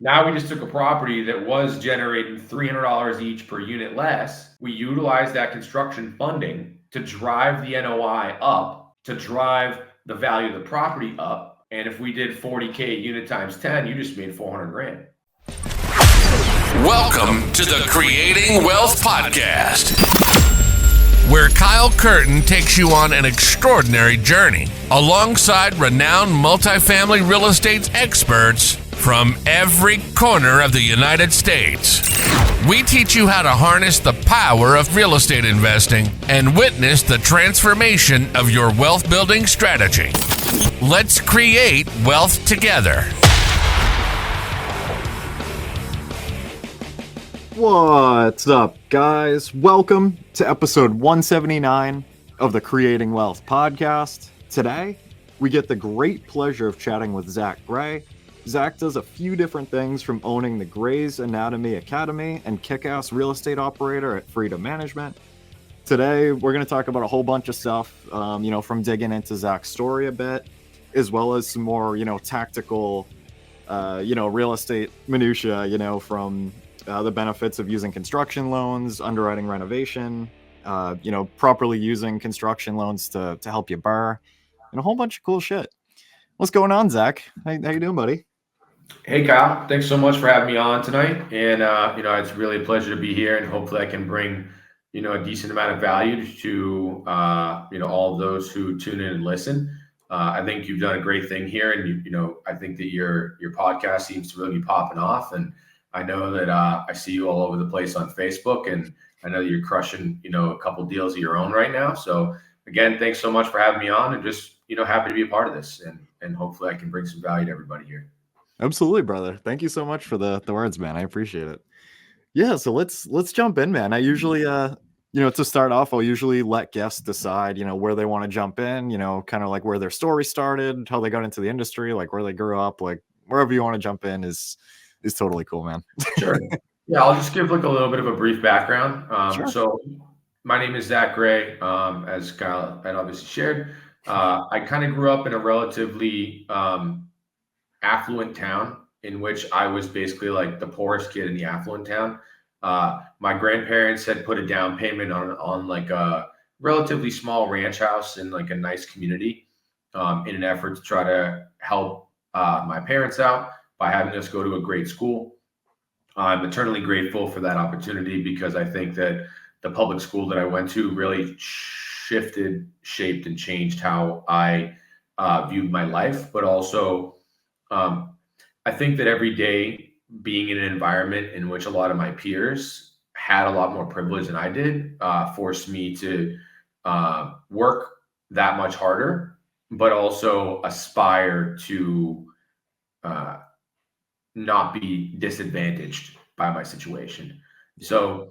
Now we just took a property that was generating $300 each per unit less. We utilized that construction funding to drive the NOI up, to drive the value of the property up. And if we did 40K unit times 10, you just made 400 grand. Welcome to the Creating Wealth Podcast, where Kyle Curtin takes you on an extraordinary journey alongside renowned multifamily real estate experts from every corner of the United States. We teach you how to harness the power of real estate investing and witness the transformation of your wealth building strategy. Let's create wealth together. What's up, guys? Welcome to episode 179 of the Creating Wealth Podcast. Today, we get the great pleasure of chatting with Zack Gray. Zack does a few different things, from owning the Gray's Anatomy Academy and kick-ass real estate operator at Freedom Management. Today, we're going to talk about a whole bunch of stuff, from digging into Zack's story a bit, as well as some more, tactical, real estate minutia, from the benefits of using construction loans, underwriting renovation, properly using construction loans to help you BRRRR, and a whole bunch of cool shit. What's going on, Zack? How you doing, buddy? Hey, Kyle. Thanks so much for having me on tonight. And, it's really a pleasure to be here, and hopefully I can bring, a decent amount of value to, all of those who tune in and listen. I think you've done a great thing here, and, I think that your podcast seems to really be popping off. And I know that I see you all over the place on Facebook, and I know you're crushing, a couple deals of your own right now. So again, thanks so much for having me on, and just, happy to be a part of this, and hopefully I can bring some value to everybody here. Absolutely, brother. Thank you so much for the words, man. I appreciate it. Yeah. So let's jump in, man. I usually, to start off, I'll usually let guests decide, where they want to jump in, kind of like where their story started, how they got into the industry, like where they grew up, like wherever you want to jump in is totally cool, man. Sure. Yeah, I'll just give like a little bit of a brief background. Sure. So my name is Zack Gray, as Kyle had obviously shared. I kind of grew up in a relatively affluent town, in which I was basically like the poorest kid in the affluent town. My grandparents had put a down payment on like a relatively small ranch house in like a nice community, in an effort to try to help my parents out by having us go to a great school. I'm eternally grateful for that opportunity, because I think that the public school that I went to really shifted, shaped, and changed how I viewed my life. But also, I think that every day being in an environment in which a lot of my peers had a lot more privilege than I did, forced me to work that much harder, but also aspire to not be disadvantaged by my situation. So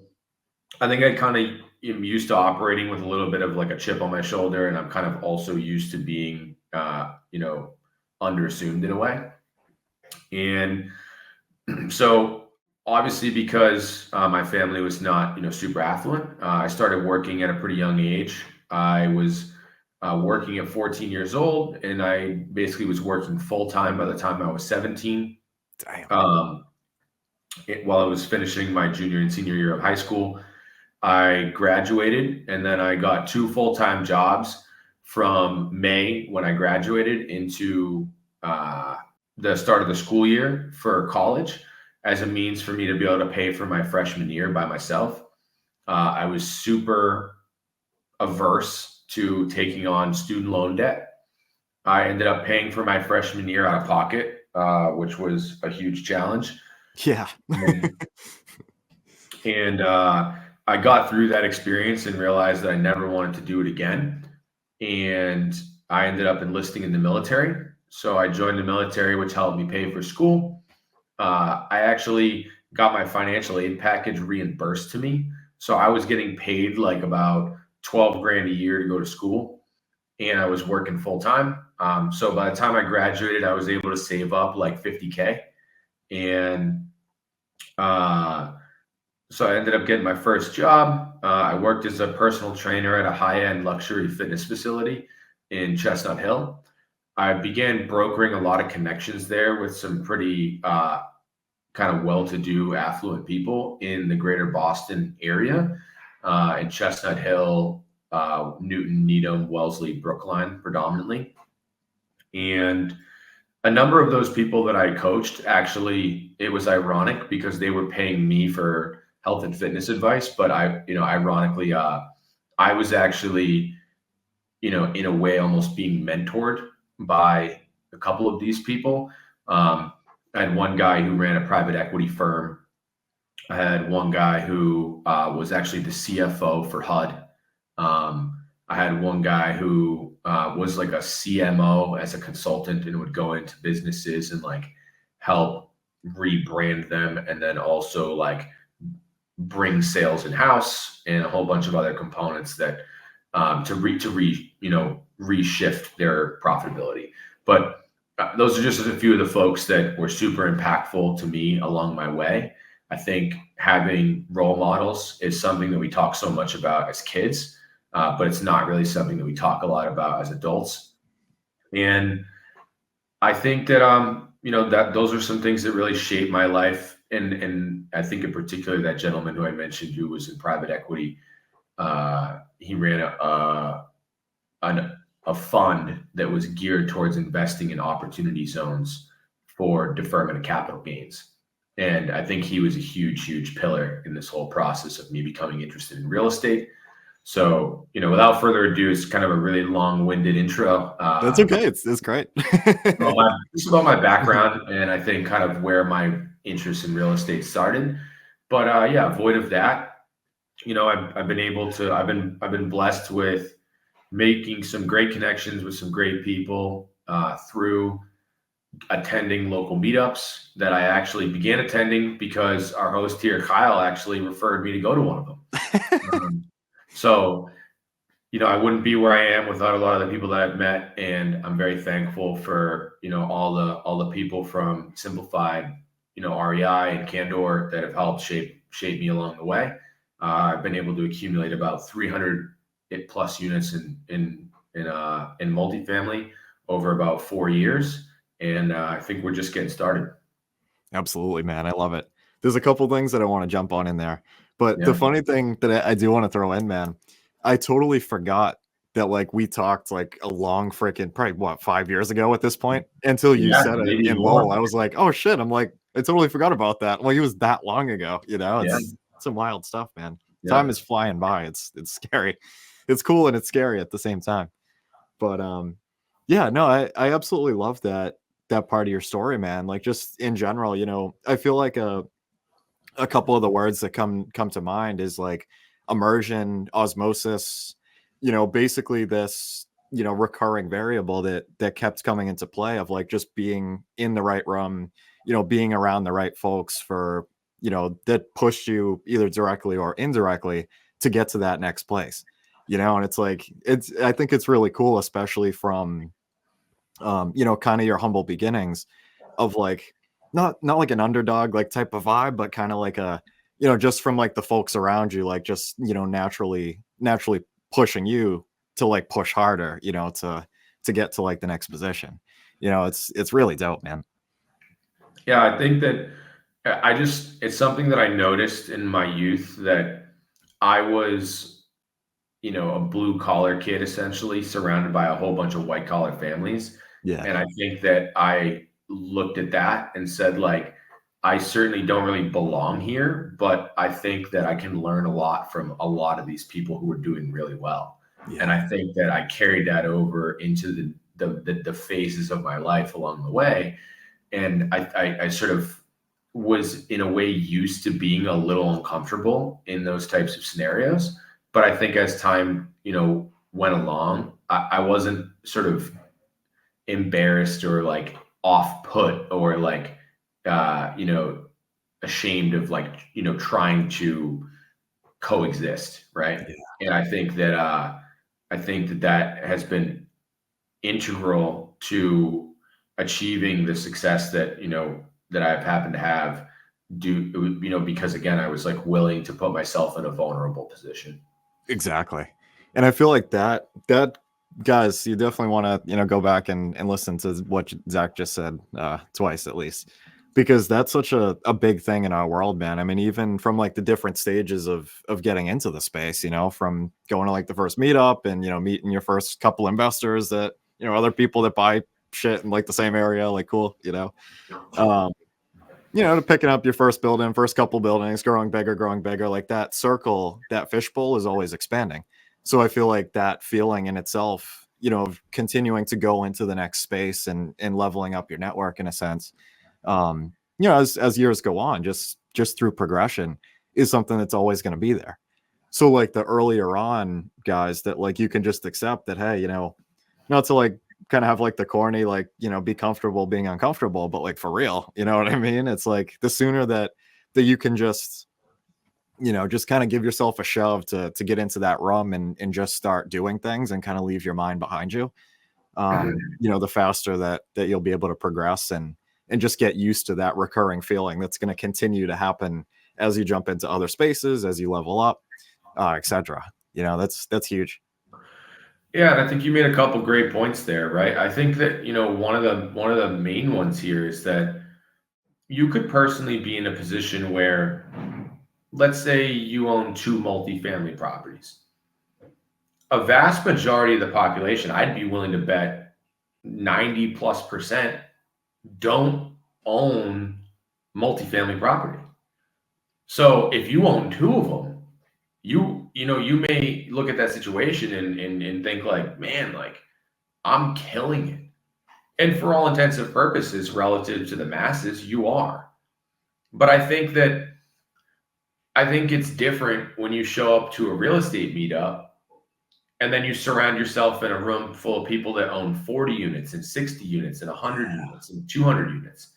I think I kind of am used to operating with a little bit of like a chip on my shoulder, and I'm kind of also used to being, underassumed in a way. And so obviously, because my family was not, super affluent, I started working at a pretty young age. I was working at 14 years old, and I basically was working full time by the time I was 17. Damn. While I was finishing my junior and senior year of high school, I graduated, and then I got 2 full-time jobs from May when I graduated into the start of the school year for college, as a means for me to be able to pay for my freshman year by myself. I was super averse to taking on student loan debt. I ended up paying for my freshman year out of pocket, which was a huge challenge. Yeah. And I got through that experience and realized that I never wanted to do it again. And I ended up enlisting in the military. So I joined the military, which helped me pay for school. I actually got my financial aid package reimbursed to me. So I was getting paid like about 12 grand a year to go to school, and I was working full time. So by the time I graduated, I was able to save up like 50K. And so I ended up getting my first job. I worked as a personal trainer at a high-end luxury fitness facility in Chestnut Hill. I began brokering a lot of connections there with some pretty kind of well-to-do, affluent people in the greater Boston area, in Chestnut Hill, Newton, Needham, Wellesley, Brookline, predominantly. And a number of those people that I coached, actually, it was ironic because they were paying me for health and fitness advice. But ironically, I was actually, in a way, almost being mentored by a couple of these people. I had one guy who ran a private equity firm. I had one guy who was actually the CFO for HUD. I had one guy who was like a CMO as a consultant and would go into businesses and like help rebrand them, and then also like bring sales in house and a whole bunch of other components that to reshift their profitability. But those are just a few of the folks that were super impactful to me along my way. I think having role models is something that we talk so much about as kids, but it's not really something that we talk a lot about as adults. And I think that that those are some things that really shape my life. And I think in particular that gentleman who I mentioned who was in private equity, he ran a fund that was geared towards investing in opportunity zones for deferment of capital gains. And I think he was a huge, huge pillar in this whole process of me becoming interested in real estate. So, without further ado, it's kind of a really long-winded intro. That's okay. It's great. It's about my background and I think kind of where my interest in real estate started. But void of that, I've been blessed with making some great connections with some great people through attending local meetups that I actually began attending because our host here, Kyle, actually referred me to go to one of them. So, I wouldn't be where I am without a lot of the people that I've met, and I'm very thankful for, all the people from Simplified, REI and Candor that have helped shape me along the way. I've been able to accumulate about 300 plus units in multifamily over about 4 years. And I think we're just getting started. Absolutely, man. I love it. There's a couple things that I want to jump on in there. But the funny thing that I do want to throw in, man, I totally forgot that like we talked like a long freaking probably 5 years ago at this point until you said it in Lowell. I was like, oh shit. I'm like, I totally forgot about that. Well, it was that long ago, it's some wild stuff, man. Yeah. Time is flying by. It's scary. It's cool and it's scary at the same time. But I absolutely love that part of your story, man. Like just in general, I feel like a couple of the words that come to mind is like immersion, osmosis, basically this, recurring variable that kept coming into play of like just being in the right room, being around the right folks for, that pushed you either directly or indirectly to get to that next place, and it's like, I think it's really cool, especially from, kind of your humble beginnings of like, not like an underdog like type of vibe, but kind of like a, just from like the folks around you, like just, naturally pushing you to like push harder, to get to like the next position. It's really dope, man. Yeah, I think that it's something that I noticed in my youth that I was, a blue collar kid, essentially surrounded by a whole bunch of white collar families. Yeah. And I think that I looked at that and said, like, I certainly don't really belong here, but I think that I can learn a lot from a lot of these people who are doing really well. Yeah. And I think that I carried that over into the phases of my life along the way. And I sort of was in a way used to being a little uncomfortable in those types of scenarios. But I think as time, went along, I wasn't sort of embarrassed or like off put or like, ashamed of like, trying to coexist. Right. Yeah. And I think that has been integral to achieving the success that, that I've happened to have because again, I was like willing to put myself in a vulnerable position. Exactly. And I feel like that guys, you definitely want to, go back and listen to what Zach just said twice at least. because that's such a big thing in our world, man. I mean, even from like the different stages of getting into the space, from going to like the first meetup and, meeting your first couple investors that, other people that buy shit in like the same area, like cool, um, to picking up your first couple buildings, growing bigger, like that circle, that fishbowl is always expanding. So I feel like that feeling in itself, of continuing to go into the next space and leveling up your network in a sense, as years go on, just through progression is something that's always going to be there. So like the earlier on guys that like, you can just accept that, hey, not to like kind of have like the corny, like, be comfortable being uncomfortable, but like for real, you know what I mean? It's like the sooner that you can just, just kind of give yourself a shove to get into that room and just start doing things and kind of leave your mind behind you. The faster that you'll be able to progress and just get used to that recurring feeling that's going to continue to happen as you jump into other spaces, as you level up, etc. That's huge. Yeah, and I think you made a couple great points there, right? I think that, one of the main ones here is that you could personally be in a position where, let's say you own 2 multifamily properties. A vast majority of the population, I'd be willing to bet 90+% don't own multifamily property. So if you own 2 of them, you may look at that situation and think like, man, like I'm killing it. And for all intents and purposes, relative to the masses, you are. But I think it's different when you show up to a real estate meetup and then you surround yourself in a room full of people that own 40 units and 60 units and 100 units and 200 units.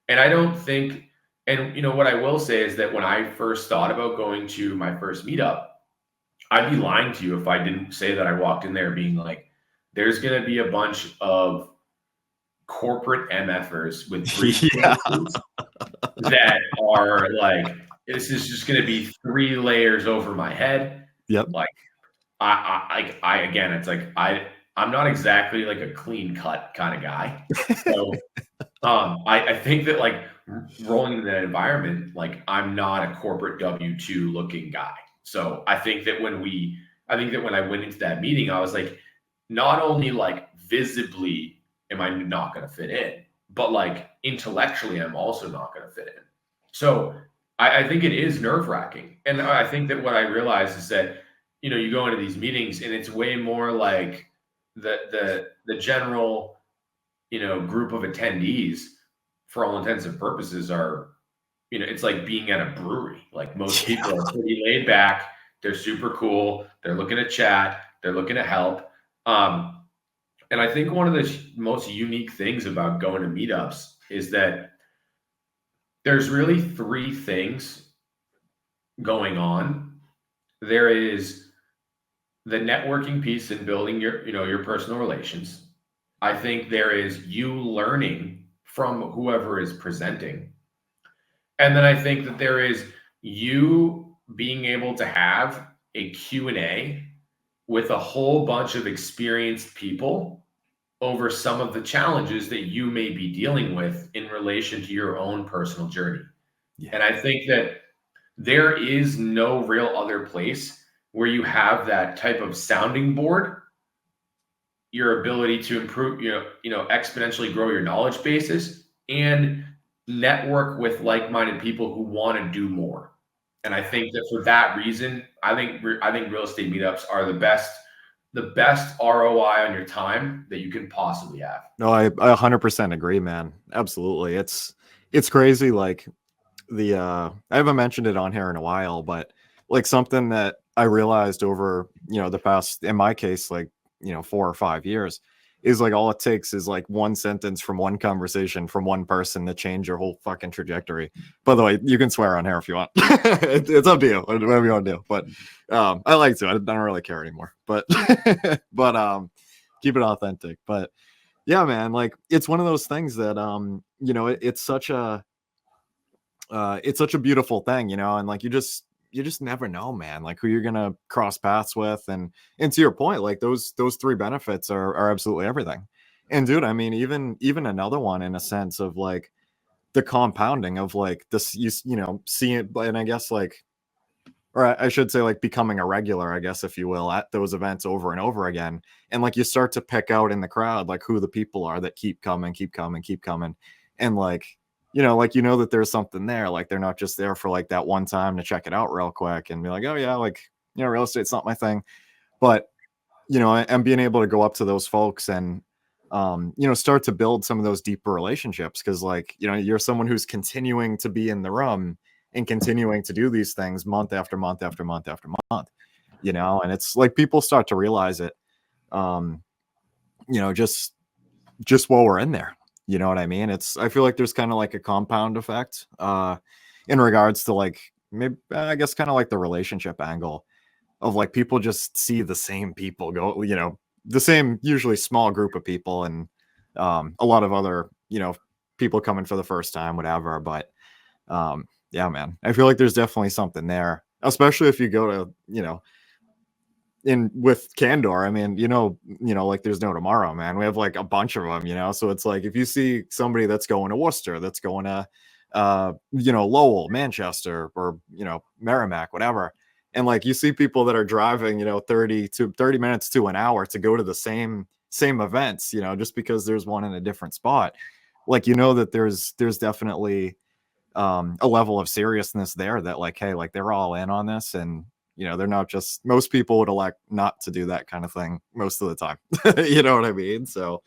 And I don't think, and what I will say is that when I first thought about going to my first meetup, I'd be lying to you if I didn't say that I walked in there being like, there's going to be a bunch of corporate MFers with that are like, this is just going to be 3 layers over my head. Yep. Like I again, it's like, I'm not exactly like a clean cut kind of guy. So I think that like rolling into that environment, like I'm not a corporate W-2 looking guy. So I think that when I went into that meeting, I was like, not only like visibly am I not going to fit in, but like intellectually, I'm also not going to fit in. So I think it is nerve wracking. And I think that what I realized is that, you go into these meetings and it's way more like the general, group of attendees for all intents and purposes are, it's like being at a brewery. Like most people are pretty laid back. They're super cool. They're looking to chat. They're looking to help. And I think one of the most unique things about going to meetups is that there's really 3 things going on. There is the networking piece and building your personal relations. I think there is you learning from whoever is presenting. And then I think that there is you being able to have a Q&A with a whole bunch of experienced people over some of the challenges that you may be dealing with in relation to your own personal journey. Yeah. And I think that there is no real other place where you have that type of sounding board, your ability to improve, exponentially grow your knowledge bases and network with like-minded people who want to do more. And I think that for that reason, I think real estate meetups are the best ROI on your time that you can possibly have. No, I 100% agree, man. Absolutely. It's crazy. Like I haven't mentioned it on here in a while, but like something that I realized over, the past, in my case, like, 4 or 5 years is like, all it takes is like one sentence from one conversation from one person to change your whole fucking trajectory. By the way, you can swear on here if you want. It's up to you, whatever you want to do. But I like to, I don't really care anymore, but, keep it authentic. But yeah, man, like it's one of those things that, it's such a beautiful thing, and like, you just never know, man, like who you're going to cross paths with. And to your point, like those 3 benefits are absolutely everything. And dude, I mean, even another one in a sense of like, the compounding of like this, seeing it, and I guess like, or I should say like becoming a regular, I guess, if you will, at those events over and over again. And like you start to pick out in the crowd, like who the people are that keep coming, keep coming, keep coming. And like, like, that there's something there. Like they're not just there for like that one time to check it out real quick and be like, oh yeah, like, real estate's not my thing. But, and being able to go up to those folks and, start to build some of those deeper relationships. Cause like, you're someone who's continuing to be in the room and continuing to do these things month after month after month after month, and it's like people start to realize it, just while we're in there, you know what I mean? I feel like there's kind of like a compound effect, in regards to like, maybe, I guess kind of like the relationship angle of like people just see the same people go, the same usually small group of people and, a lot of other, people coming for the first time, whatever. But, yeah, man, I feel like there's definitely something there, especially if you go to, in with Candor. I mean, like there's no tomorrow, man. We have like a bunch of them, so it's like if you see somebody that's going to Worcester, that's going to, Lowell, Manchester, or, Merrimack, whatever. And like you see people that are driving, 30 minutes to an hour to go to the same events, just because there's one in a different spot. Like, that there's definitely, a level of seriousness there that like, hey, like they're all in on this, and they're not just, most people would elect not to do that kind of thing most of the time. You know what I mean? So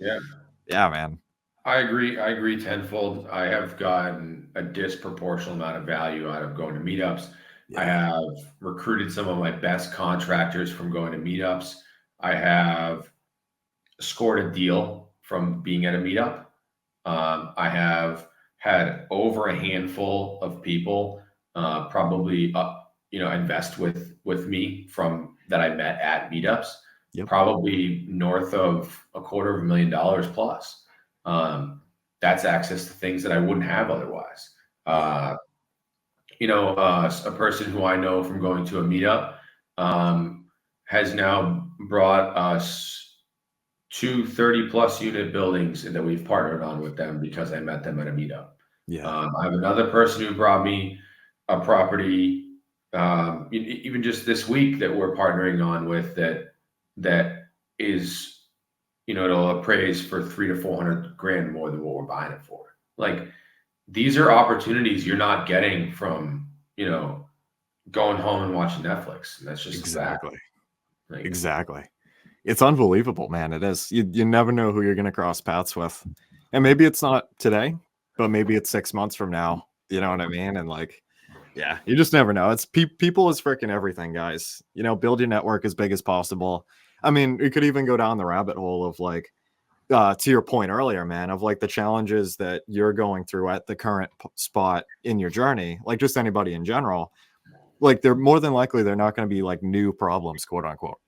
yeah, man. I agree tenfold. I have gotten a disproportionate amount of value out of going to meetups. I have recruited some of my best contractors from going to meetups. I have scored a deal from being at a meetup. I have had over a handful of people probably invest with me from that I met at meetups. Probably north of $250,000 plus. That's access to things that I wouldn't have otherwise. A person who I know from going to a meetup has now brought us 2 30+ unit buildings that we've partnered on with them because I met them at a meetup. I have another person who brought me a property, even just this week, that we're partnering on with that is, it'll appraise for $300,000 to $400,000 more than what we're buying it for. Like, these are opportunities you're not getting from, going home and watching Netflix. And that's just exactly. Like, exactly. It's unbelievable, man. It is. You never know who you're going to cross paths with. And maybe it's not today, but maybe it's 6 months from now. You know what I mean? And like, yeah, you just never know. It's people is freaking everything, guys. Build your network as big as possible. I mean, we could even go down the rabbit hole of like, to your point earlier, man, of like the challenges that you're going through at the current spot in your journey, like just anybody in general. Like they're more than likely, they're not going to be like new problems, quote unquote.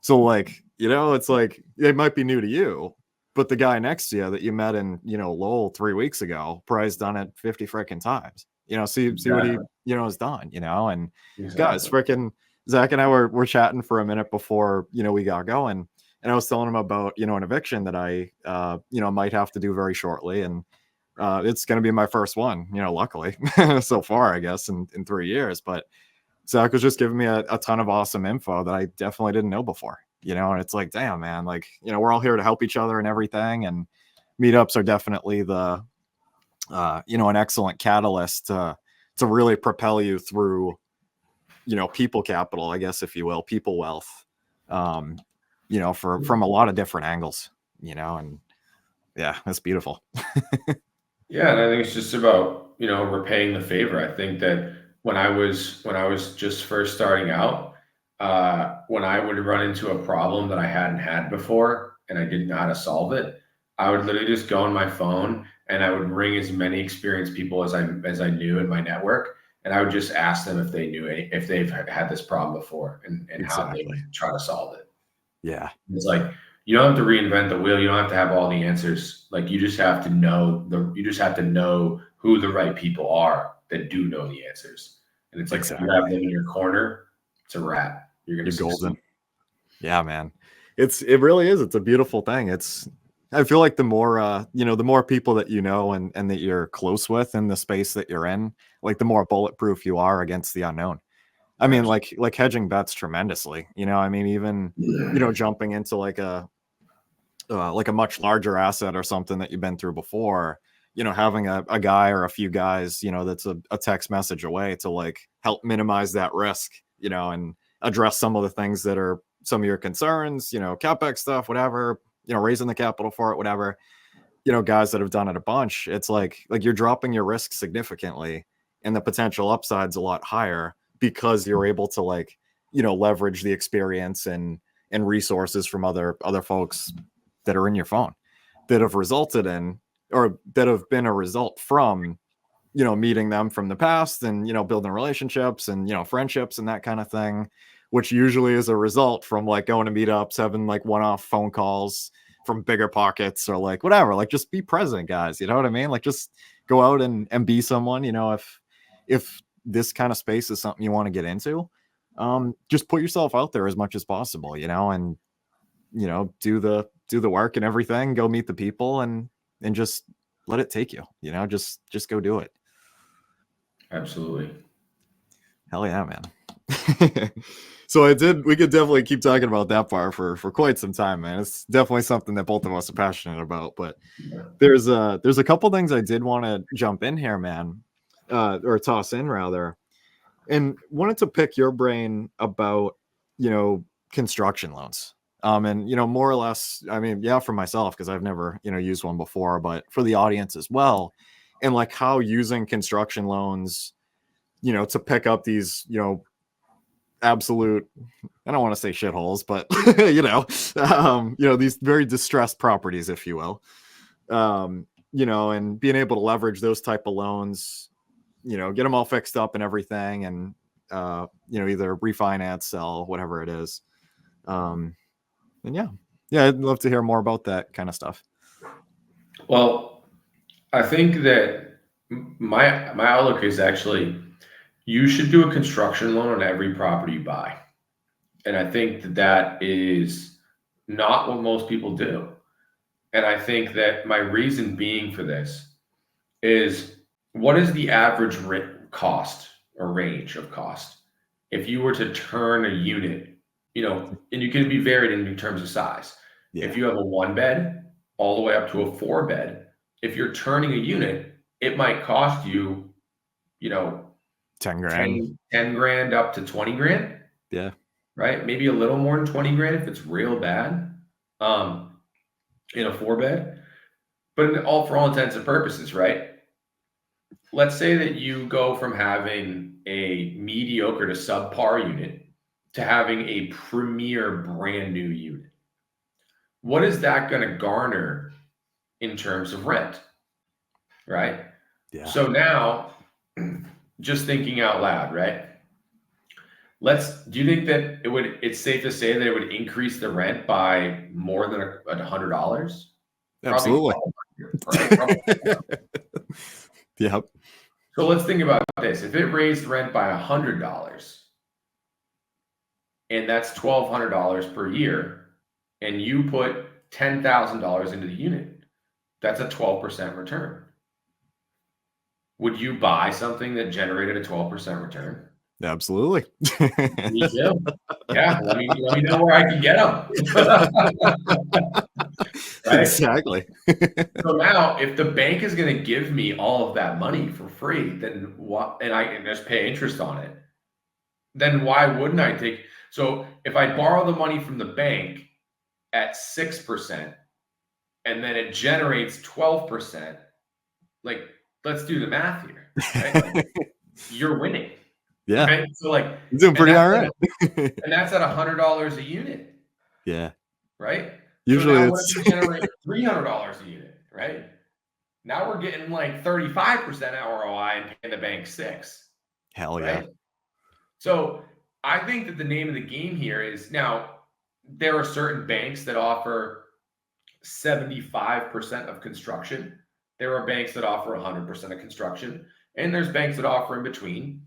So like, it's like, they might be new to you, but the guy next to you that you met in, Lowell 3 weeks ago, probably's done it 50 freaking times, see what he, has done, and guys, freaking Zach and I were chatting for a minute before, we got going, and I was telling him about, an eviction that I, might have to do very shortly. And it's going to be my first one, luckily so far, I guess, in 3 years. But Zach was just giving me a ton of awesome info that I definitely didn't know before, and it's like, damn, man, like, we're all here to help each other and everything. And meetups are definitely the, an excellent catalyst to really propel you through, people capital, I guess, if you will, people wealth, from a lot of different angles, and yeah, that's beautiful. Yeah. And I think it's just about, repaying the favor. I think that when I was just first starting out, when I would run into a problem that I hadn't had before and I didn't know how to solve it, I would literally just go on my phone and I would ring as many experienced people as I knew in my network. And I would just ask them if they knew if they've had this problem before and how they would try to solve it. Yeah. It's like, you don't have to reinvent the wheel. You don't have to have all the answers. Like, you just have to know who the right people are that do know the answers. And it's like, if you have them in your corner, it's a wrap. You're golden. Yeah, man. It really is. It's a beautiful thing. I feel like the more, the more people that you know and that you're close with in the space that you're in, like the more bulletproof you are against the unknown. I mean, like hedging bets tremendously, I mean, even, jumping into like a much larger asset or something that you've been through before, having a guy or a few guys, that's a text message away to like help minimize that risk, and address some of the things that are some of your concerns, CapEx stuff, whatever, raising the capital for it, whatever, guys that have done it a bunch. It's like you're dropping your risk significantly and the potential upside's a lot higher because you're able to like, leverage the experience and resources from other folks that are in your phone that have resulted in, or that have been a result from, meeting them from the past and, building relationships and, friendships and that kind of thing, which usually is a result from like going to meetups, having like one-off phone calls from Biggerpockets or like whatever, like just be present, guys. You know what I mean? Like just go out and be someone, if this kind of space is something you want to get into, just put yourself out there as much as possible, and, do the work and everything, go meet the people and just let it take you, just go do it. Absolutely. Hell yeah, man. So we could definitely keep talking about that part for quite some time, man. It's definitely something that both of us are passionate about, but there's a couple things I did want to jump in here, man, or toss in rather, and wanted to pick your brain about, construction loans. And, more or less, I mean, yeah, for myself, because I've never, used one before, but for the audience as well. And like how using construction loans, to pick up these, absolute, I don't want to say shitholes, but, these very distressed properties, if you will, and being able to leverage those type of loans, get them all fixed up and everything. And, either refinance, sell, whatever it is. And yeah, I'd love to hear more about that kind of stuff. Well, I think that my outlook is actually you should do a construction loan on every property you buy. And I think that is not what most people do. And I think that my reason being for this is what is the average cost or range of cost if you were to turn a unit, and you can be varied in terms of size. Yeah. If you have a 1-bed all the way up to a 4-bed, if you're turning a unit, it might cost you, 10 grand, 10 grand up to 20 grand. Yeah. Right. Maybe a little more than 20 grand if it's real bad, in a 4-bed, but for all intents and purposes, right? Let's say that you go from having a mediocre to subpar unit to having a premier brand new unit. What is that going to garner in terms of rent? Right? Yeah. So now, just thinking out loud, right? Do you think that it's safe to say that it would increase the rent by more than $100? Absolutely. Right? Yep. So let's think about this. If it raised rent by $100, and that's $1,200 per year, and you put $10,000 into the unit, that's a 12% return. Would you buy something that generated a 12% return? Absolutely. Me too. Yeah, let me know where I can get them. Right? Exactly. So now, if the bank is going to give me all of that money for free, then what? And I can just pay interest on it. Then why wouldn't I take? So if I borrow the money from the bank at 6%, and then it generates 12%, like let's do the math here. Right? Like, you're winning. Yeah. Right? So like you're doing pretty all right. And that's at $100 a unit. Yeah. Right. Usually so it's generate $300 a unit, right? Now we're getting like 35% ROI and paying the bank 6%. Hell yeah. Right? So I think that the name of the game here is now there are certain banks that offer 75% of construction. There are banks that offer 100% of construction, and there's banks that offer in between.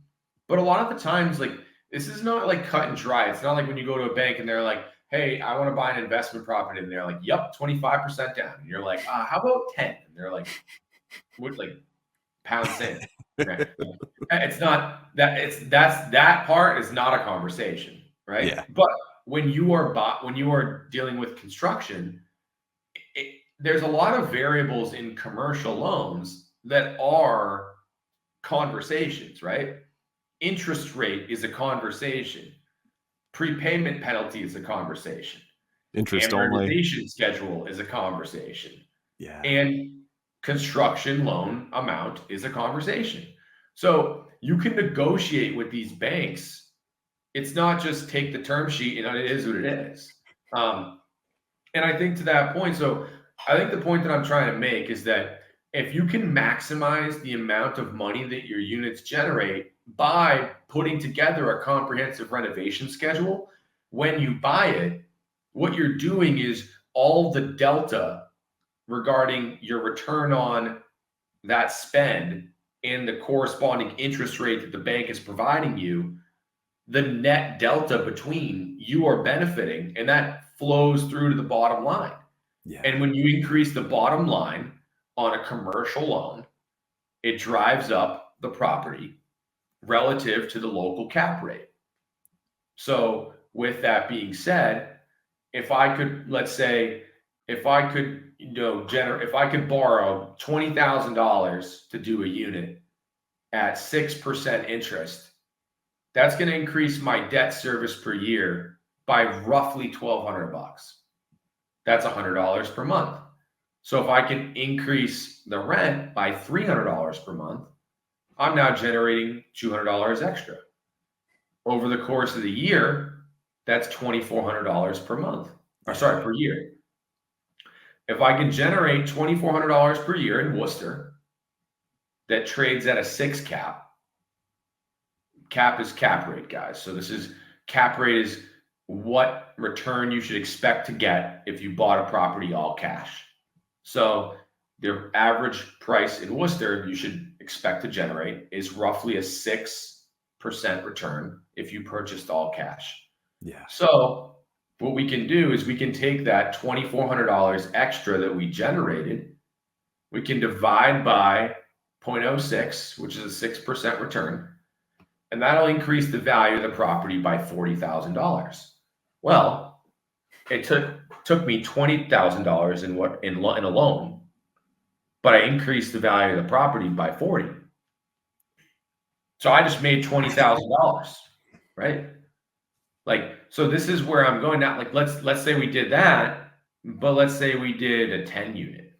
But a lot of the times, like, this is not like cut and dry. It's not like when you go to a bank and they're like, hey, I want to buy an investment property. And they're like, yep, 25% down. And you're like, how about 10? And they're like, what, like pound sand. Right? It's not that that part is not a conversation, right? Yeah. But when you are dealing with construction, there's a lot of variables in commercial loans that are conversations, right? Interest rate is a conversation. Prepayment penalty is a conversation. Interest only. Amortization schedule is a conversation. Yeah. And construction loan amount is a conversation. So you can negotiate with these banks. It's not just take the term sheet and it is what it is. And I think to that point, so I think the point that I'm trying to make is that if you can maximize the amount of money that your units generate by putting together a comprehensive renovation schedule, when you buy it, what you're doing is all the delta regarding your return on that spend and the corresponding interest rate that the bank is providing you, the net delta between you are benefiting, and that flows through to the bottom line. Yeah. And when you increase the bottom line on a commercial loan, it drives up the property relative to the local cap rate. So with that being said, if I could, let's say, if I could borrow $20,000 to do a unit at 6% interest, that's going to increase my debt service per year by roughly $1,200. That's $100 per month. So if I can increase the rent by $300 per month, I'm now generating $200 extra. Over the course of the year, that's $2,400 per month. Per year. If I can generate $2,400 per year in Worcester that trades at a 6 cap is cap rate, guys. So this is cap rate is what return you should expect to get if you bought a property all cash. So the average price in Worcester you should expect to generate is roughly a 6% return if you purchased all cash. Yeah. So what we can do is we can take that $2,400 extra that we generated, we can divide by 0.06, which is a 6% return, and that'll increase the value of the property by $40,000. Well, it took me $20,000 in a loan, but I increased the value of the property by 40. So I just made $20,000, right? Like, so this is where I'm going now. Like, let's say we did that, but let's say we did a 10 unit.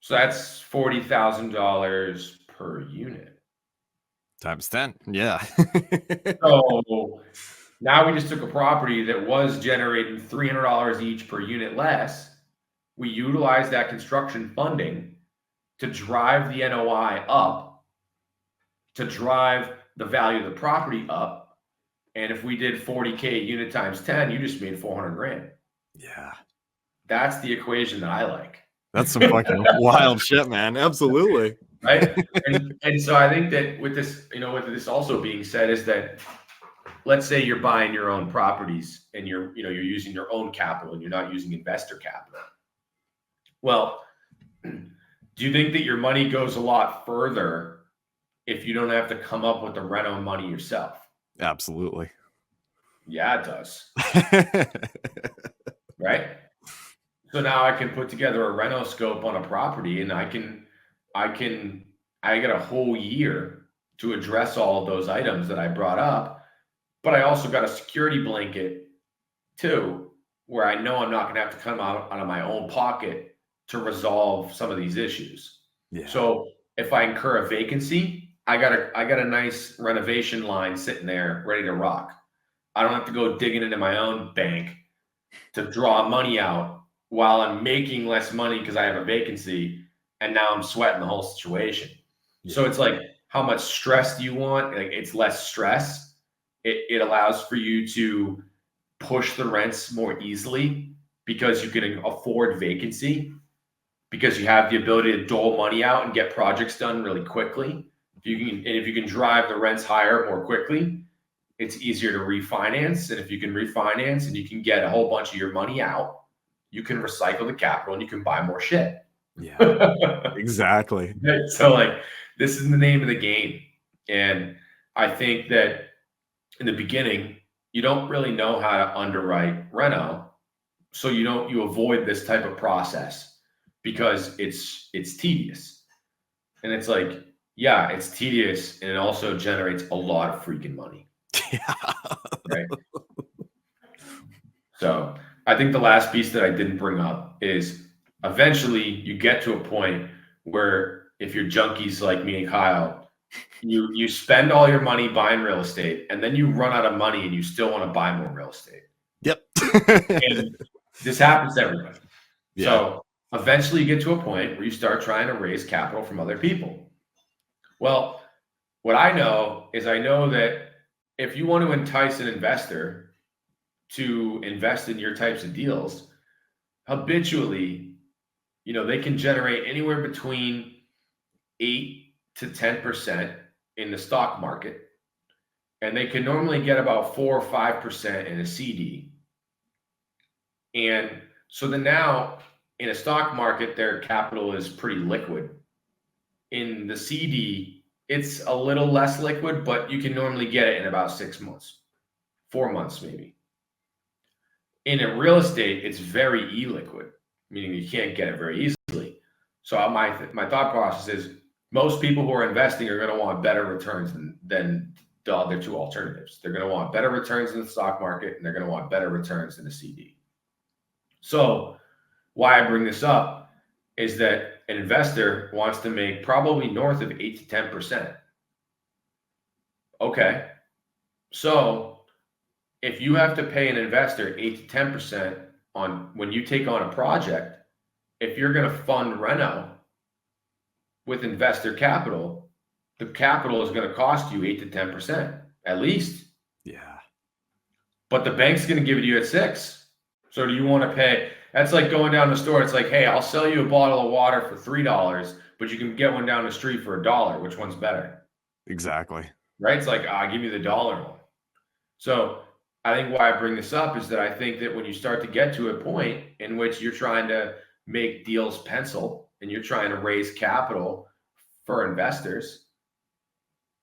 So that's $40,000 per unit. Times 10. Yeah. So now we just took a property that was generating $300 each per unit less. We utilized that construction funding to drive the NOI up, to drive the value of the property up. And if we did 40K unit times 10, you just made $400,000. Yeah. That's the equation that I like. That's some fucking wild shit, man. Absolutely. Right. And so I think that with this also being said is that, let's say you're buying your own properties and you're using your own capital and you're not using investor capital. Well, do you think that your money goes a lot further if you don't have to come up with the reno money yourself? Absolutely. Yeah, it does. Right. So now I can put together a reno scope on a property and I get a whole year to address all of those items that I brought up, but I also got a security blanket too, where I know I'm not going to have to come out of my own pocket to resolve some of these issues. Yeah. So if I incur a vacancy, I got a nice renovation line sitting there ready to rock. I don't have to go digging into my own bank to draw money out while I'm making less money because I have a vacancy, and now I'm sweating the whole situation. Yeah. So it's like, how much stress do you want? Like, it's less stress. It allows for you to push the rents more easily because you can afford vacancy, because you have the ability to dole money out and get projects done really quickly. If you can drive the rents higher more quickly, it's easier to refinance. And if you can refinance and you can get a whole bunch of your money out, you can recycle the capital and you can buy more shit. Yeah, exactly. So like, this is the name of the game. And I think that in the beginning, you don't really know how to underwrite reno. So you avoid this type of process because it's tedious. And it's like, yeah, it's tedious, and it also generates a lot of freaking money. Yeah. Right. So I think the last piece that I didn't bring up is eventually you get to a point where if you're junkies like me and Kyle, you spend all your money buying real estate, and then you run out of money and you still want to buy more real estate. Yep. And this happens to everybody. Yeah. So eventually you get to a point where you start trying to raise capital from other people. Well, what I know is that if you want to entice an investor to invest in your types of deals, habitually, they can generate anywhere between 8 to 10% in the stock market. And they can normally get about 4 or 5% in a CD. And so then now in a stock market, their capital is pretty liquid. In the CD, it's a little less liquid, but you can normally get it in about 6 months, 4 months maybe. In a real estate, it's very illiquid, meaning you can't get it very easily. So my thought process is most people who are investing are going to want better returns than the other two alternatives. They're going to want better returns in the stock market, and they're going to want better returns in the CD. So why I bring this up is that an investor wants to make probably north of 8 to 10%. Okay. So if you have to pay an investor 8 to 10% on when you take on a project, if you're going to fund reno with investor capital, the capital is going to cost you 8 to 10% at least. Yeah. But the bank's going to give it to you at 6. So do you want to pay? That's like going down the store. It's like, hey, I'll sell you a bottle of water for $3, but you can get one down the street for $1. Which one's better? Exactly. Right? It's like, give me the $1 one. So I think why I bring this up is that I think that when you start to get to a point in which you're trying to make deals pencil and you're trying to raise capital for investors,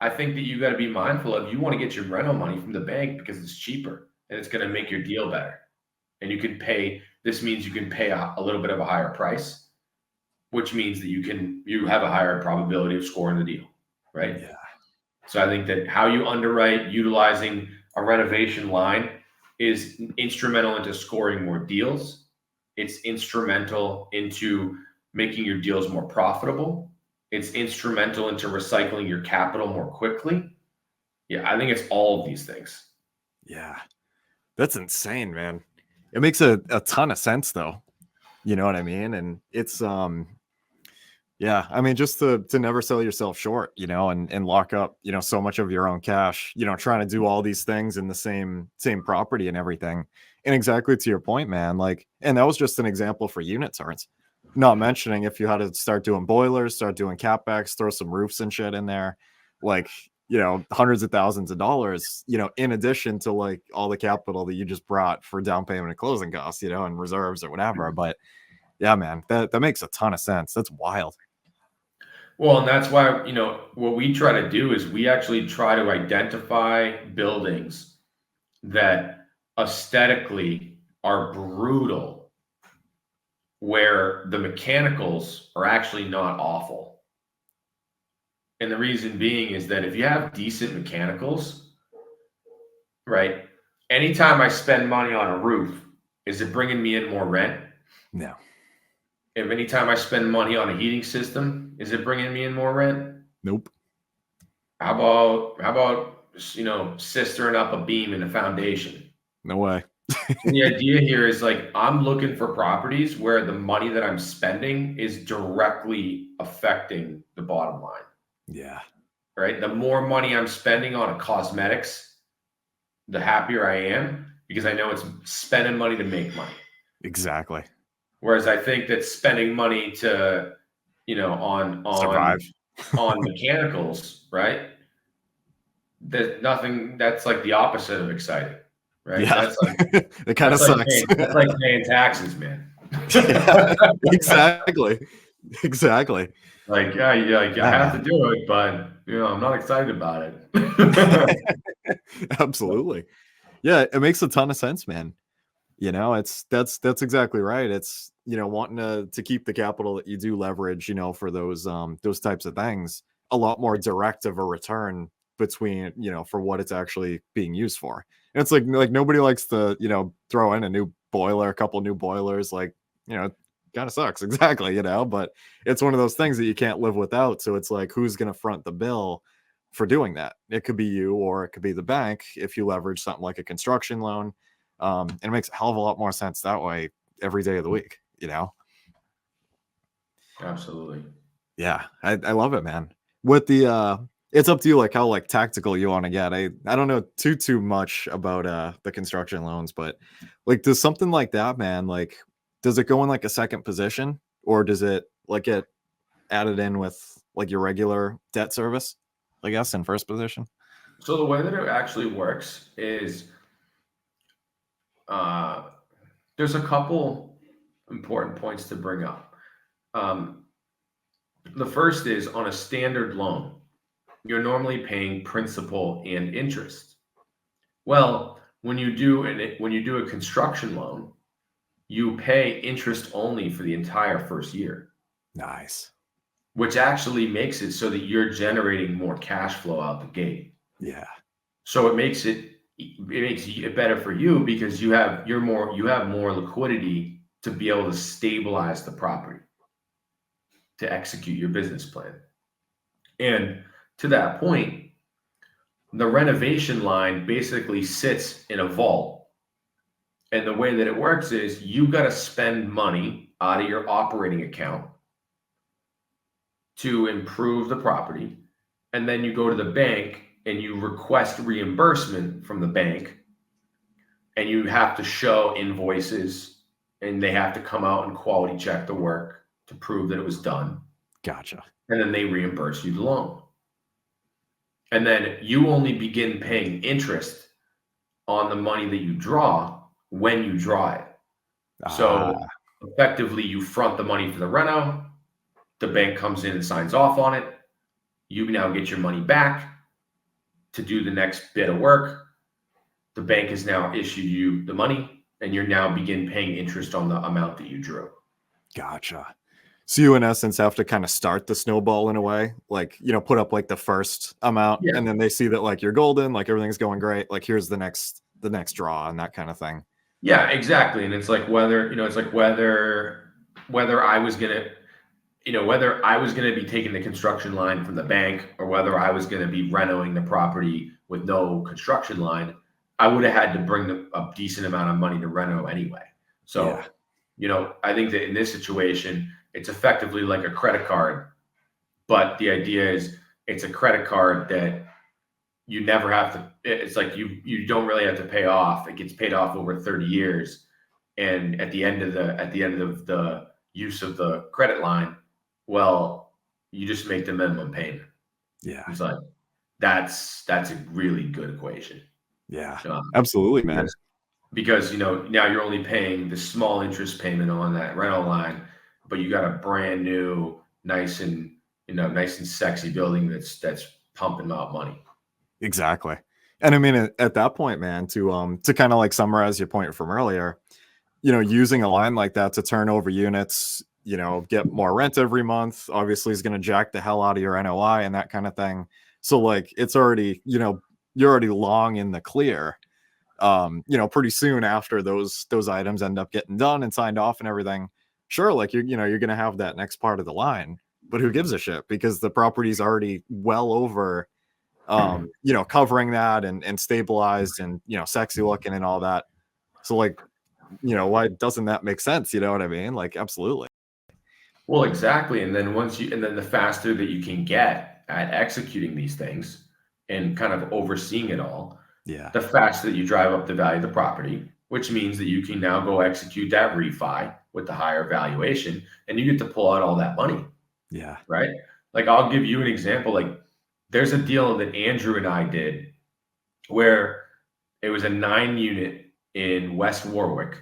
I think that you got to be mindful of, you want to get your rental money from the bank because it's cheaper and it's going to make your deal better. And this means you can pay a little bit of a higher price, which means that you have a higher probability of scoring the deal, right? Yeah. So I think that how you underwrite utilizing a renovation line is instrumental into scoring more deals. It's instrumental into making your deals more profitable. It's instrumental into recycling your capital more quickly. Yeah, I think it's all of these things. Yeah. That's insane, man. It makes a ton of sense though. You know what I mean? And it's yeah, I mean, just to never sell yourself short, and lock up, so much of your own cash, trying to do all these things in the same property and everything. And exactly to your point, man, like, and that was just an example for unit turns. Not mentioning if you had to start doing boilers, start doing CapEx, throw some roofs and shit in there, like, hundreds of thousands of dollars, in addition to like all the capital that you just brought for down payment and closing costs, and reserves or whatever. But yeah, man, that makes a ton of sense. That's wild. Well, and that's why, what we try to do is we actually try to identify buildings that aesthetically are brutal, where the mechanicals are actually not awful. And the reason being is that if you have decent mechanicals, right? Anytime I spend money on a roof, is it bringing me in more rent? No. If anytime I spend money on a heating system, is it bringing me in more rent? Nope. How about sistering up a beam in the foundation? No way. The idea here is like, I'm looking for properties where the money that I'm spending is directly affecting the bottom line. Yeah. Right. The more money I'm spending on cosmetics, the happier I am, because I know it's spending money to make money. Exactly. Whereas I think that spending money to, on survive on mechanicals, right? there's nothing that's like the opposite of exciting, right? Yeah. That's like It kind of sucks. that's like paying taxes, man. Yeah, exactly. Exactly. Like, I have to do it, but I'm not excited about it. Absolutely. Yeah, it makes a ton of sense, man. That's exactly right. It's, wanting to keep the capital that you do leverage, for those types of things, a lot more direct of a return between, for what it's actually being used for. And it's like nobody likes to, throw in a new boiler, a couple new boilers, like, kind of sucks. Exactly, but it's one of those things that you can't live without. So it's like, who's going to front the bill for doing that? It could be you, or it could be the bank if you leverage something like a construction loan. And it makes a hell of a lot more sense that way every day of the week, Absolutely. Yeah, I love it, man. With the it's up to you, like how like tactical you want to get. I don't know too much about the construction loans, but like does something like that, man, like does it go in like a second position, or does it like get added in with like your regular debt service, I guess, in first position? So the way that it actually works is there's a couple important points to bring up. The first is on a standard loan, you're normally paying principal and interest. Well, when you do a construction loan, you pay interest only for the entire first year. Nice. Which actually makes it so that you're generating more cash flow out the gate. Yeah. So it makes it better for you because you have more liquidity to be able to stabilize the property, to execute your business plan. And to that point, the renovation line basically sits in a vault. And the way that it works is you got to spend money out of your operating account to improve the property. And then you go to the bank and you request reimbursement from the bank. And you have to show invoices, and they have to come out and quality check the work to prove that it was done. Gotcha. And then they reimburse you the loan. And then you only begin paying interest on the money that you draw when you draw it. So effectively, you front the money for the reno. The bank comes in and signs off on it. You now get your money back to do the next bit of work. The bank has now issued you the money, and you're now begin paying interest on the amount that you drew. Gotcha. So you, in essence, have to kind of start the snowball in a way, like, put up like the first amount, and then they see that like you're golden, like everything's going great. Like here's the next draw and that kind of thing. Yeah, exactly. And it's like whether I was gonna, whether I was gonna be taking the construction line from the bank or whether I was gonna be renoing the property with no construction line, I would have had to bring a decent amount of money to reno anyway. So, I think that in this situation, it's effectively like a credit card, but the idea is it's a credit card that you never have to, it's like you don't really have to pay off. It gets paid off over 30 years. And at the end of the use of the credit line, well, you just make the minimum payment. Yeah. It's like, that's a really good equation. Yeah, absolutely, man. Because, now you're only paying the small interest payment on that rental line, but you got a brand new, nice and sexy building that's pumping out money. Exactly. And I mean, at that point, man, to kind of like summarize your point from earlier, using a line like that to turn over units, get more rent every month, obviously is going to jack the hell out of your NOI and that kind of thing. So like, it's already, you're already long in the clear. Pretty soon after those items end up getting done and signed off and everything, sure, like you're going to have that next part of the line, but who gives a shit, because the property's already well over covering that and stabilized and sexy looking and all that. So like, why doesn't that make sense? You know what I mean? Like, absolutely. Well, exactly. And then the faster that you can get at executing these things and kind of overseeing it all, the faster that you drive up the value of the property, which means that you can now go execute that refi with the higher valuation, and you get to pull out all that money. Yeah. Right. Like, I'll give you an example. Like, there's a deal that Andrew and I did where it was a 9-unit in West Warwick.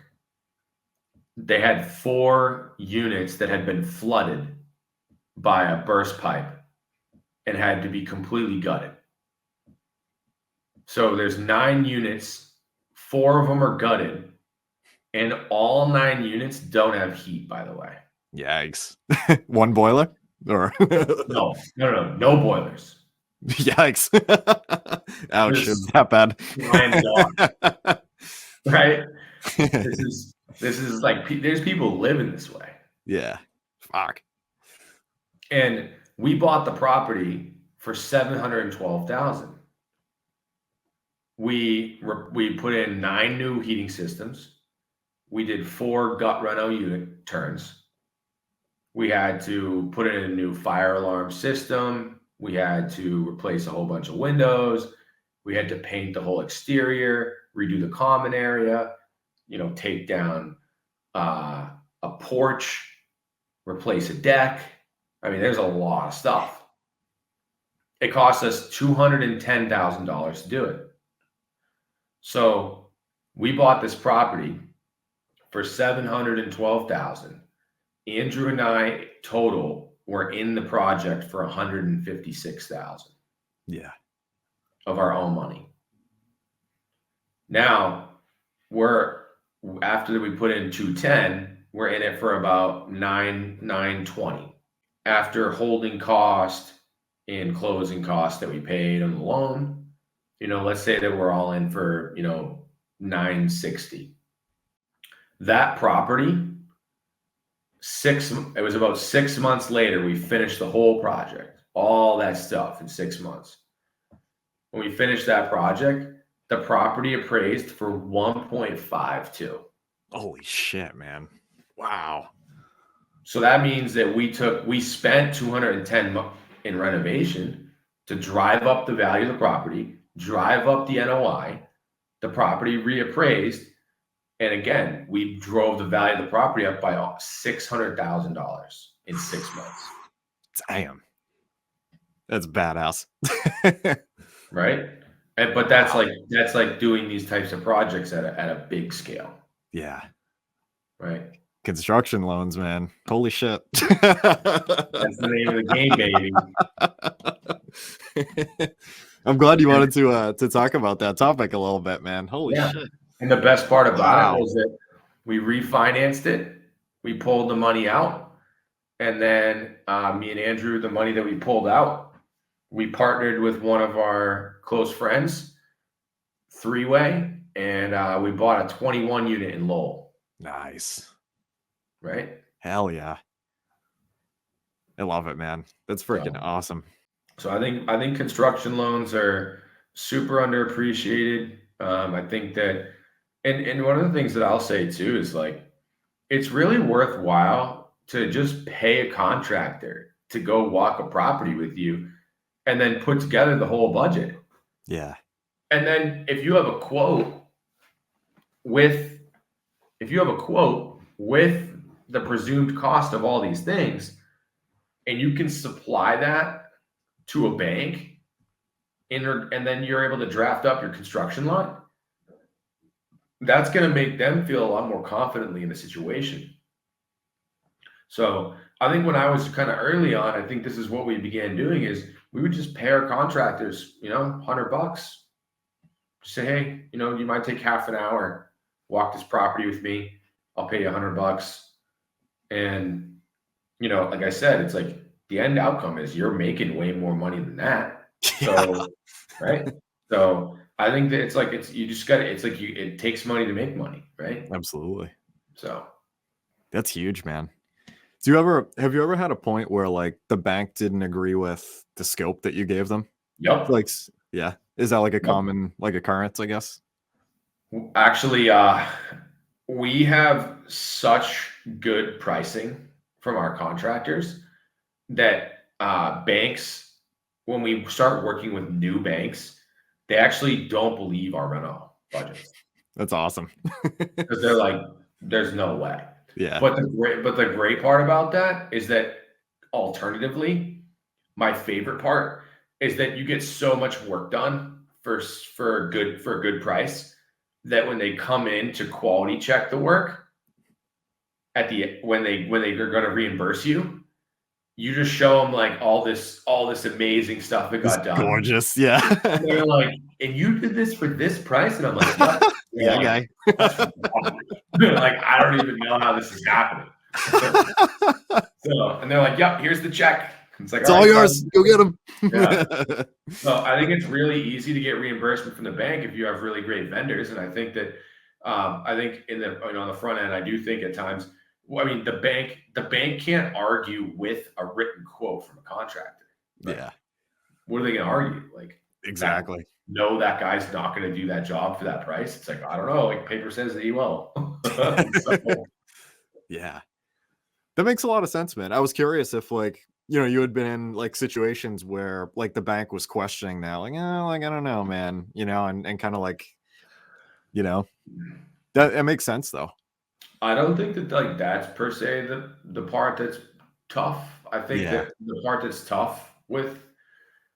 They had 4 units that had been flooded by a burst pipe and had to be completely gutted. So there's 9 units, 4 of them are gutted, and all 9 units don't have heat, by the way. Yikes. One boiler? Or No boilers. Yikes. Ouch, Just is that bad? Right? This is like, there's people living this way. Yeah. Fuck. And we bought the property for $712,000. We put in 9 new heating systems. We did 4 gut reno unit turns. We had to put in a new fire alarm system. We had to replace a whole bunch of windows. We had to paint the whole exterior, redo the common area, take down a porch, replace a deck. I mean, there's a lot of stuff. It cost us $210,000 to do it. So we bought this property for $712,000. Andrew and I total were in the project for $156,000. Yeah. Of our own money. Now after we put in 210, we're in it for about 920. After holding cost and closing costs that we paid on the loan, let's say that we're all in for, 960. That property, it was about 6 months later, we finished the whole project, all that stuff in 6 months. When we finished that project, the property appraised for 1.52. Holy shit, man. Wow. So that means that we spent 210 in renovation to drive up the value of the property, drive up the NOI, the property reappraised, and again, we drove the value of the property up by $600,000 in 6 months. Damn. That's badass. Right? But that's like doing these types of projects at a big scale. Yeah. Right. Construction loans, man. Holy shit. That's the name of the game, baby. I'm glad you wanted to talk about that topic a little bit, man. Holy shit. And the best part about it was that we refinanced it. We pulled the money out. And then me and Andrew, the money that we pulled out, we partnered with one of our close friends, 3-way, and we bought a 21 unit in Lowell. Nice. Right? Hell yeah. I love it, man. That's freaking awesome. So I think construction loans are super underappreciated. I think that, and one of the things that I'll say too is like, it's really worthwhile to just pay a contractor to go walk a property with you and then put together the whole budget. Yeah. And then if you have a quote with the presumed cost of all these things, and you can supply that to a bank, and then you're able to draft up your construction line, that's going to make them feel a lot more confidently in the situation. So I think when I was kind of early on, I think this is what we began doing is we would just pay our contractors, $100. Just say, hey, you might take half an hour, walk this property with me. I'll pay you $100. And, like I said, it's like the end outcome is you're making way more money than that. So, right. So I think that it takes money to make money. Right. Absolutely. So that's huge, man. Have you ever had a point where like the bank didn't agree with the scope that you gave them? Yep. Like, yeah. Is that like a common, like occurrence, I guess? Actually, we have such good pricing from our contractors that banks, when we start working with new banks, they actually don't believe our rental budgets. That's awesome. Because they're like, there's no way. Yeah. But the great part about that is that alternatively, my favorite part is that you get so much work done for a good price that when they come in to quality check the work when they're going to reimburse you, you just show them like all this amazing stuff that got done. Gorgeous, yeah. And they're like, and you did this for this price, and I'm like, yeah, yeah, like, like I don't even know how this is happening. So, and they're like, yep, here's the check. It's like, it's all yours. Go get them. Yeah. So I think it's really easy to get reimbursement from the bank if you have really great vendors. And I think that, I think on the front end, I do think at times, I mean, the bank can't argue with a written quote from a contractor. Like, yeah. What are they going to argue? Like, exactly. No, that guy's not going to do that job for that price. It's like, I don't know. Like paper says that he will. Yeah. That makes a lot of sense, man. I was curious if you had been in like situations where like the bank was questioning that, like, I don't know, man, and kind of like, that makes sense though. I don't think that like that's per se the part that's tough. I think that the part that's tough with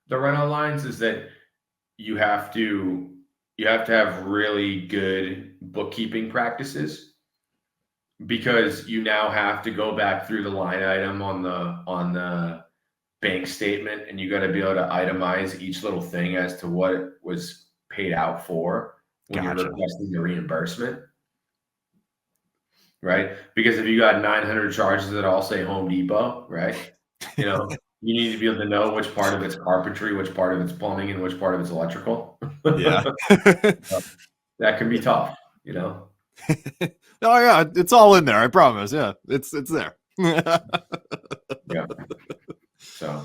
the rental lines is that you have to have really good bookkeeping practices, because you now have to go back through the line item on the bank statement, and you got to be able to itemize each little thing as to what it was paid out for when you're requesting the reimbursement. Right? Because if you got 900 charges that all say Home Depot, right? You need to be able to know which part of it's carpentry, which part of it's plumbing, and which part of it's electrical. Yeah. That can be tough, Oh yeah, it's all in there, I promise. Yeah, it's there. Yeah. So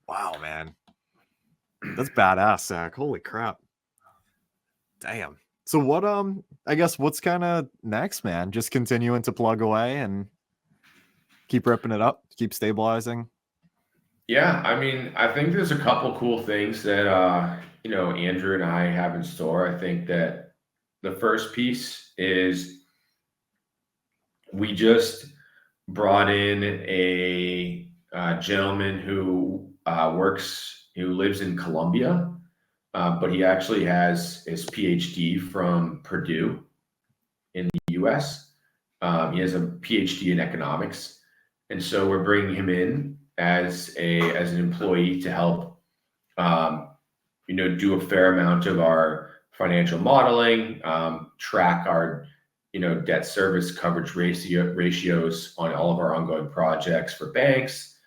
wow, man. That's badass, Zach. Holy crap. Damn. So what I guess what's kind of next, man? Just continuing to plug away and keep ripping it up, keep stabilizing. Yeah, I mean, I think there's a couple cool things that Andrew and I have in store. I think that the first piece is we just brought in a gentleman who lives in Colombia, but he actually has his PhD from Purdue in the US. He has a PhD in economics. And so we're bringing him in as an employee to help, do a fair amount of our financial modeling, track our, debt service coverage ratios on all of our ongoing projects for banks,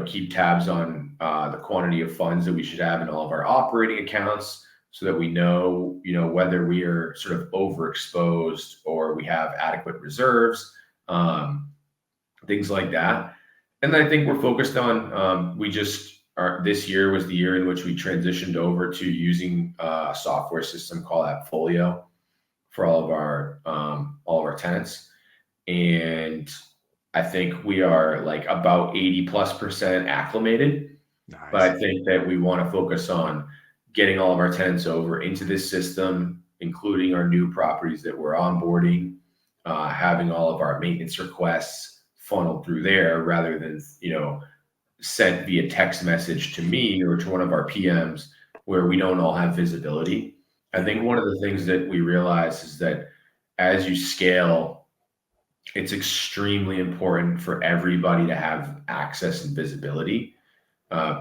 keep tabs on the quantity of funds that we should have in all of our operating accounts, so that we know, whether we are sort of overexposed or we have adequate reserves, things like that. And I think we're focused on, this year was the year in which we transitioned over to using a software system called AppFolio for all of our tenants. And I think we are like about 80+% acclimated. Nice. But I think that we want to focus on getting all of our tenants over into this system, including our new properties that we're onboarding, having all of our maintenance requests funneled through there rather than, sent via text message to me or to one of our PMs where we don't all have visibility. I think one of the things that we realize is that as you scale, it's extremely important for everybody to have access and visibility,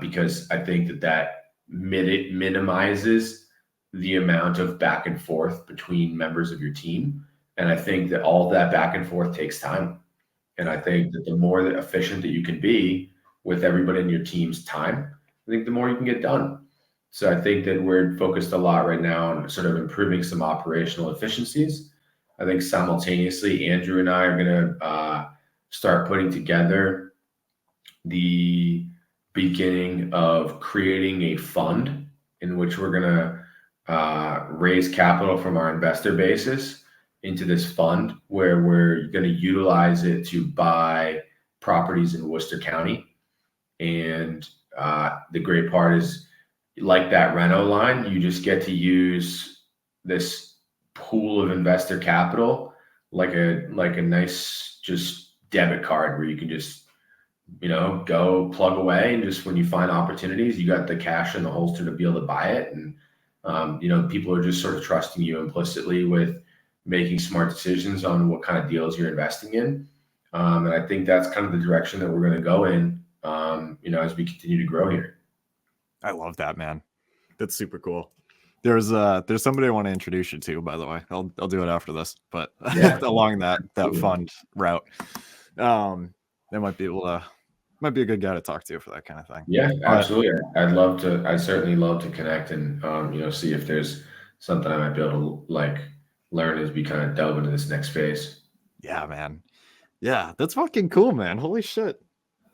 because I think that minimizes the amount of back and forth between members of your team. And I think that all of that back and forth takes time. And I think that the more efficient that you can be with everybody in your team's time, I think the more you can get done. So I think that we're focused a lot right now on sort of improving some operational efficiencies. I think simultaneously, Andrew and I are going to start putting together the beginning of creating a fund in which we're going to raise capital from our investor basis into this fund, where we're going to utilize it to buy properties in Worcester County. And the great part is, like that reno line, you just get to use this pool of investor capital like a nice just debit card where you can just go plug away, and just when you find opportunities, you got the cash in the holster to be able to buy it. And, people are just sort of trusting you implicitly with making smart decisions on what kind of deals you're investing in. And I think that's kind of the direction that we're going to go in, as we continue to grow here. I love that, man. That's super cool. There's somebody I want to introduce you to, by the way. I'll do it after this, but Yeah. along that fund route, they might be a good guy to talk to for that kind of thing. Yeah, absolutely. I'd certainly love to connect and, see if there's something I might be able to learn as we kind of delve into this next phase. Yeah, man. Yeah, that's fucking cool, man. Holy shit.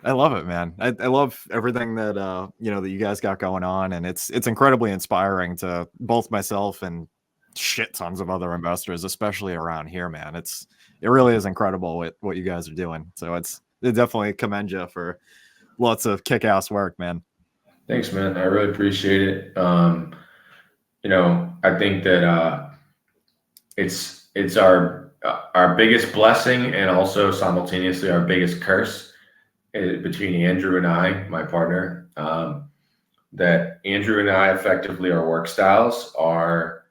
I love it, man. I love everything that that you guys got going on, and it's incredibly inspiring to both myself and shit tons of other investors, especially around here, man. It really is incredible what you guys are doing. So they definitely commend you for lots of kick-ass work, man. Thanks, man. I really appreciate it. I think that it's our biggest blessing, and also simultaneously our biggest curse between Andrew and I, my partner. That Andrew and I, effectively, our work styles are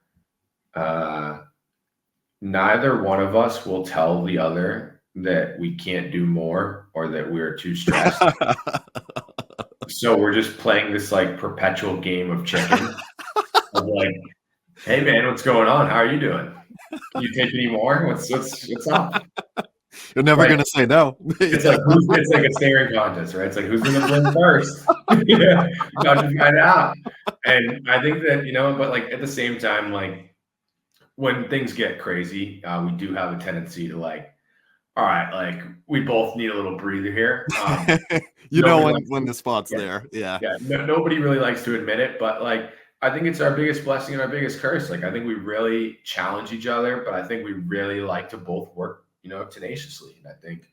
neither one of us will tell the other that we can't do more or that we're too stressed. So we're just playing this perpetual game of chicken of hey man, what's going on? How are you doing? Can you take any more? What's up? You're never gonna say no. It's like a staring contest, right? It's like, who's gonna win first? Yeah, got to find out. And I think that, but at the same time, when things get crazy, we do have a tendency to all right, we both need a little breather here. When the spot's there. Yeah. Nobody really likes to admit it, but I think it's our biggest blessing and our biggest curse. I think we really challenge each other, but I think we really like to both work, tenaciously. And I think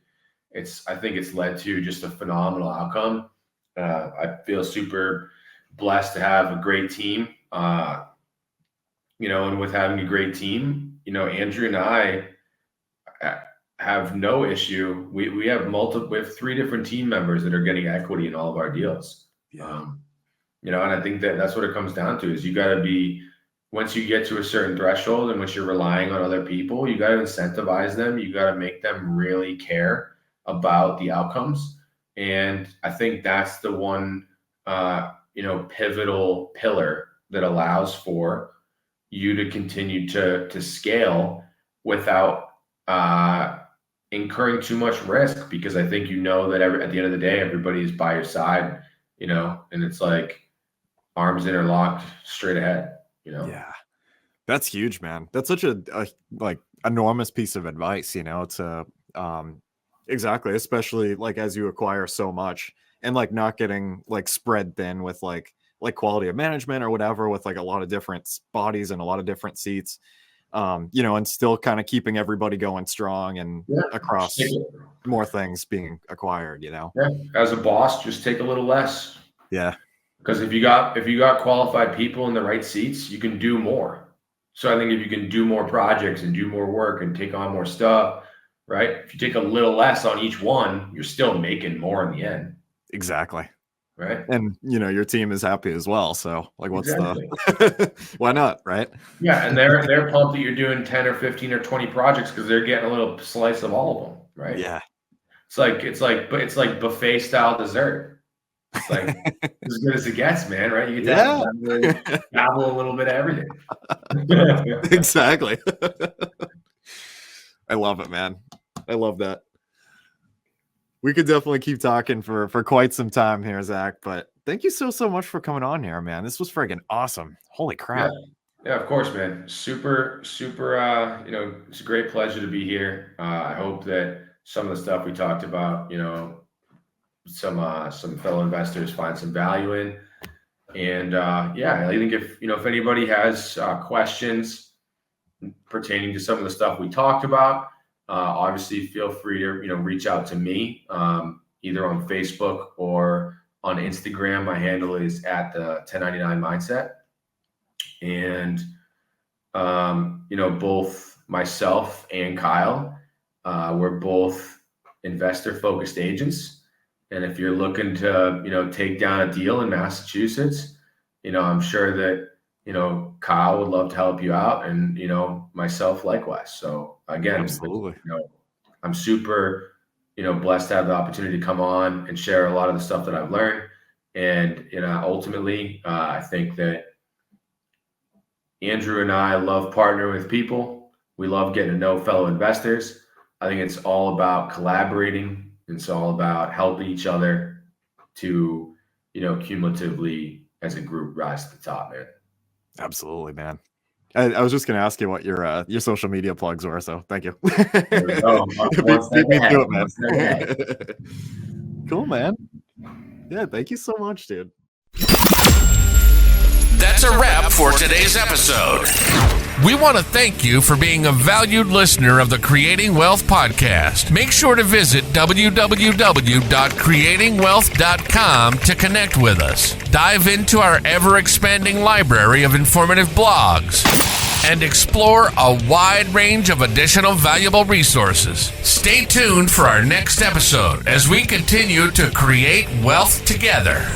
it's led to just a phenomenal outcome. I feel super blessed to have a great team. And with having a great team, Andrew and I have no issue. We have 3 different team members that are getting equity in all of our deals. Yeah. And I think that's what it comes down to, is you got to be, once you get to a certain threshold and once you're relying on other people, you got to incentivize them. You got to make them really care about the outcomes. And I think that's the one, pivotal pillar that allows for you to continue to scale without incurring too much risk, because I think that at the end of the day, everybody's by your side, and it's arms interlocked straight ahead. Yeah, that's huge, man. That's such a enormous piece of advice, to exactly, especially as you acquire so much and not getting spread thin with quality of management or whatever, with a lot of different bodies and a lot of different seats, and still kind of keeping everybody going strong and across more things being acquired, Yeah. As a boss, just take a little less. Yeah. Because if you got qualified people in the right seats, you can do more. So I think if you can do more projects and do more work and take on more stuff, right? If you take a little less on each one, you're still making more in the end. Exactly. Right. And your team is happy as well. So what's exactly. Why not? Right. Yeah. And they're pumped that you're doing 10 or 15 or 20 projects, because they're getting a little slice of all of them. Right. Yeah. It's like buffet style dessert. It's as good as it gets, man, right? You get to dabble a little bit of everything. Exactly. I love it, man. I love that. We could definitely keep talking for quite some time here, Zach, but thank you so much for coming on here, man. This was friggin' awesome. Holy crap. Yeah, of course, man. Super, it's a great pleasure to be here. I hope that some of the stuff we talked about, some fellow investors find some value in. And I think if anybody has questions pertaining to some of the stuff we talked about, obviously feel free to reach out to me, either on Facebook or on Instagram. My handle is at the 1099 mindset. And both myself and Kyle, we're both investor focused agents. And if you're looking to, take down a deal in Massachusetts, I'm sure that, Kyle would love to help you out, and, myself likewise. So again, Absolutely. I'm super, blessed to have the opportunity to come on and share a lot of the stuff that I've learned. And, ultimately, I think that Andrew and I love partnering with people. We love getting to know fellow investors. I think it's all about collaborating. It's all about helping each other to, cumulatively as a group rise to the top, man. Absolutely, man. I was just going to ask you what your social media plugs were, so thank you. There we go. Beat me to it, man. Cool, man. Yeah, thank you so much, dude. That's a wrap for today's episode. We want to thank you for being a valued listener of the Creating Wealth Podcast. Make sure to visit www.creatingwealth.com to connect with us. Dive into our ever-expanding library of informative blogs and explore a wide range of additional valuable resources. Stay tuned for our next episode as we continue to create wealth together.